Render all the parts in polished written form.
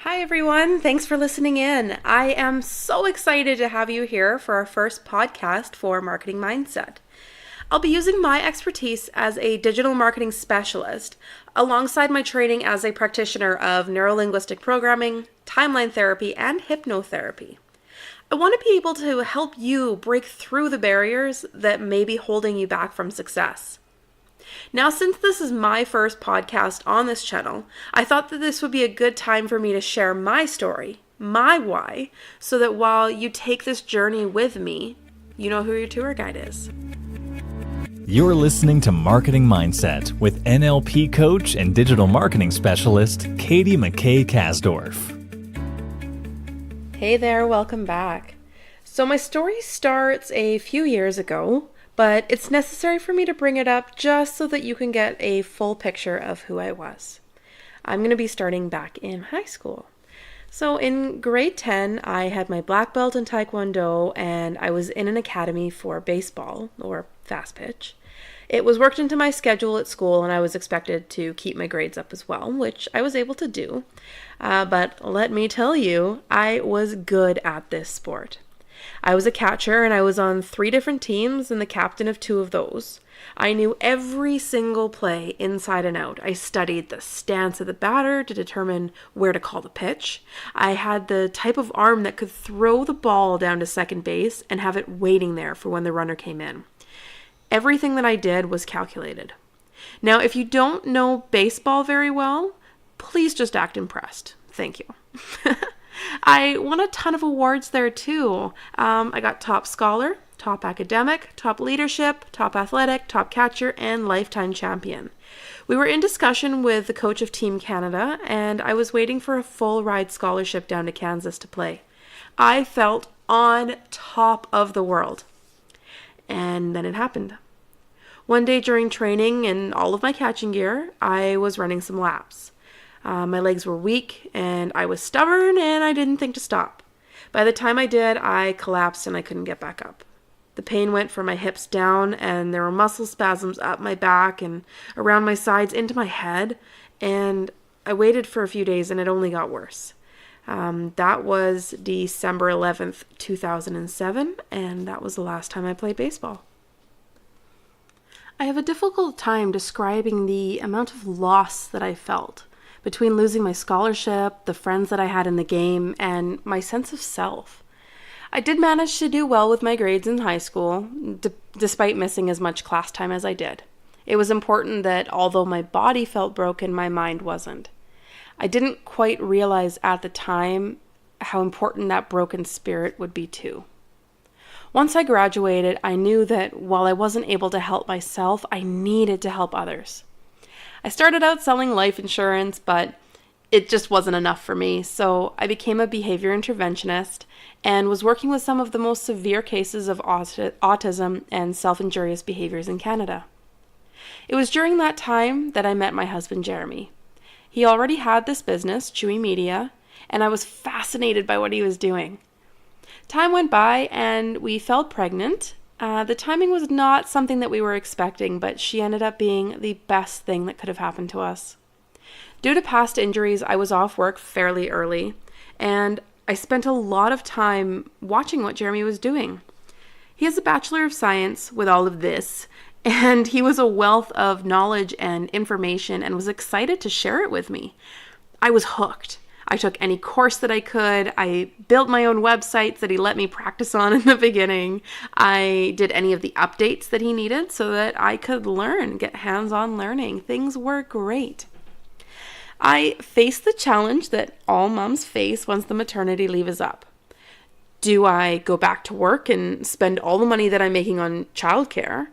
Hi, everyone. Thanks for listening in. I am so excited to have you here for our first podcast for Marketing Mindset. I'll be using my expertise as a digital marketing specialist alongside my training as a practitioner of neurolinguistic programming, timeline therapy, and hypnotherapy. I want to be able to help you break through the barriers that may be holding you back from success. Now, since this is my first podcast on this channel, I thought that this would be a good time for me to share my story, my why, so that while you take this journey with me, you know who your tour guide is. You're listening to Marketing Mindset with NLP coach and digital marketing specialist, Katie McKay Kasdorf. Hey there, welcome back. So my story starts a few years ago, but it's necessary for me to bring it up just so that you can get a full picture of who I was. I'm going to be starting back in high school. So in grade 10, I had my black belt in Taekwondo and I was in an academy for baseball, or fast pitch. It was worked into my schedule at school and I was expected to keep my grades up as well, which I was able to do. But let me tell you, I was good at this sport. I was a catcher and I was on 3 different teams and the captain of 2 of those. I knew every single play inside and out. I studied the stance of the batter to determine where to call the pitch. I had the type of arm that could throw the ball down to second base and have it waiting there for when the runner came in. Everything that I did was calculated. Now, if you don't know baseball very well, please just act impressed. Thank you. I won a ton of awards there too. I got top scholar, top academic, top leadership, top athletic, top catcher, and lifetime champion. We were in discussion with the coach of Team Canada, and I was waiting for a full ride scholarship down to Kansas to play. I felt on top of the world. And then it happened. One day during training in all of my catching gear, I was running some laps. My legs were weak and I was stubborn and I didn't think to stop. By the time I did, I collapsed and I couldn't get back up. The pain went from my hips down and there were muscle spasms up my back and around my sides into my head. And I waited for a few days and it only got worse. That was December 11th, 2007, and that was the last time I played baseball. I have a difficult time describing the amount of loss that I felt between losing my scholarship, the friends that I had in the game, and my sense of self. I did manage to do well with my grades in high school, despite missing as much class time as I did. It was important that although my body felt broken, my mind wasn't. I didn't quite realize at the time how important that broken spirit would be too. Once I graduated, I knew that while I wasn't able to help myself, I needed to help others. I started out selling life insurance, but it just wasn't enough for me, so I became a behavior interventionist and was working with some of the most severe cases of autism and self-injurious behaviors in Canada. It was during that time that I met my husband, Jeremy. He already had this business, Chewy Media, and I was fascinated by what he was doing. Time went by and we fell pregnant. The timing was not something that we were expecting, but she ended up being the best thing that could have happened to us. Due to past injuries, I was off work fairly early, and I spent a lot of time watching what Jeremy was doing. He has a Bachelor of Science with all of this, and he was a wealth of knowledge and information and was excited to share it with me. I was hooked. I took any course that I could. I built my own websites that he let me practice on in the beginning. I did any of the updates that he needed so that I could learn, get hands-on learning. Things were great. I faced the challenge that all moms face once the maternity leave is up. Do I go back to work and spend all the money that I'm making on childcare,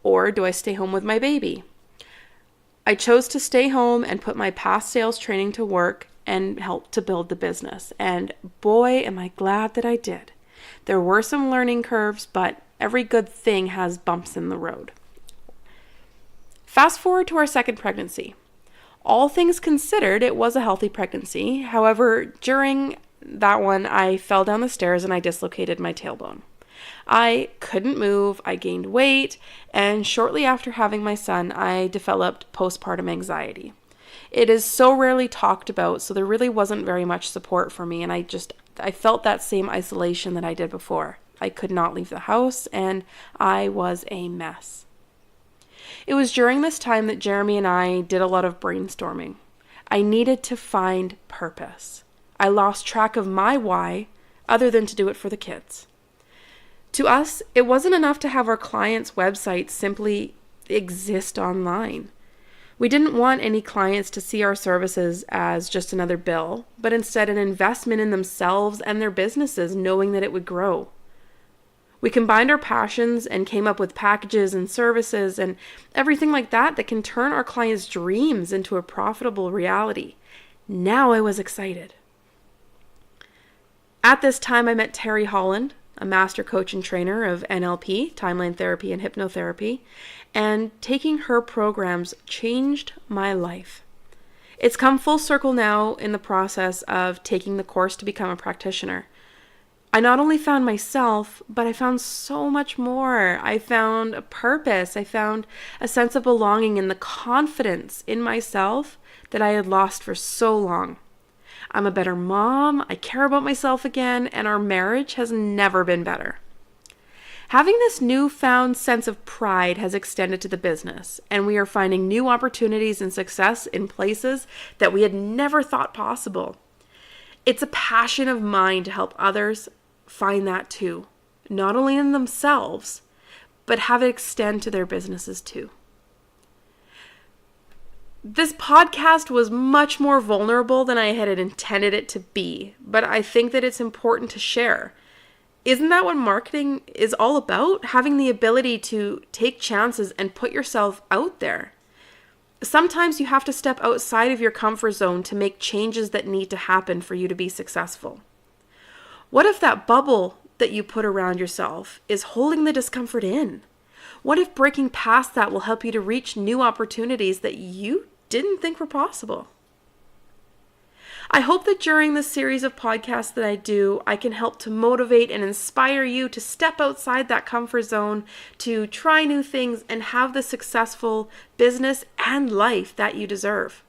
or do I stay home with my baby? I chose to stay home and put my past sales training to work and help to build the business. And boy, am I glad that I did. There were some learning curves, but every good thing has bumps in the road. Fast forward to our second pregnancy. All things considered, it was a healthy pregnancy. However, during that one, I fell down the stairs and I dislocated my tailbone. I couldn't move, I gained weight, and shortly after having my son, I developed postpartum anxiety. It is so rarely talked about, so there really wasn't very much support for me, and I felt that same isolation that I did before. I could not leave the house, and I was a mess. It was during this time that Jeremy and I did a lot of brainstorming. I needed to find purpose. I lost track of my why, other than to do it for the kids. To us, it wasn't enough to have our clients' websites simply exist online. We didn't want any clients to see our services as just another bill, but instead an investment in themselves and their businesses, knowing that it would grow. We combined our passions and came up with packages and services and everything like that that can turn our clients' dreams into a profitable reality. Now I was excited. At this time, I met Terry Holland, a master coach and trainer of NLP, timeline therapy, and hypnotherapy, and taking her programs changed my life. It's come full circle now in the process of taking the course to become a practitioner. I not only found myself, but I found so much more. I found a purpose. I found a sense of belonging and the confidence in myself that I had lost for so long. I'm a better mom, I care about myself again, and our marriage has never been better. Having this newfound sense of pride has extended to the business, and we are finding new opportunities and success in places that we had never thought possible. It's a passion of mine to help others find that too, not only in themselves, but have it extend to their businesses too. This podcast was much more vulnerable than I had intended it to be, but I think that it's important to share. Isn't that what marketing is all about? Having the ability to take chances and put yourself out there. Sometimes you have to step outside of your comfort zone to make changes that need to happen for you to be successful. What if that bubble that you put around yourself is holding the discomfort in? What if breaking past that will help you to reach new opportunities that you didn't think were possible? I hope that during this series of podcasts that I do, I can help to motivate and inspire you to step outside that comfort zone, to try new things, and have the successful business and life that you deserve.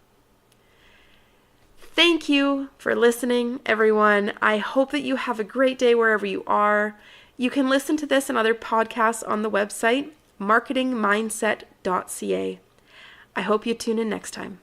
Thank you for listening, everyone. I hope that you have a great day wherever you are. You can listen to this and other podcasts on the website, marketingmindset.ca. I hope you tune in next time.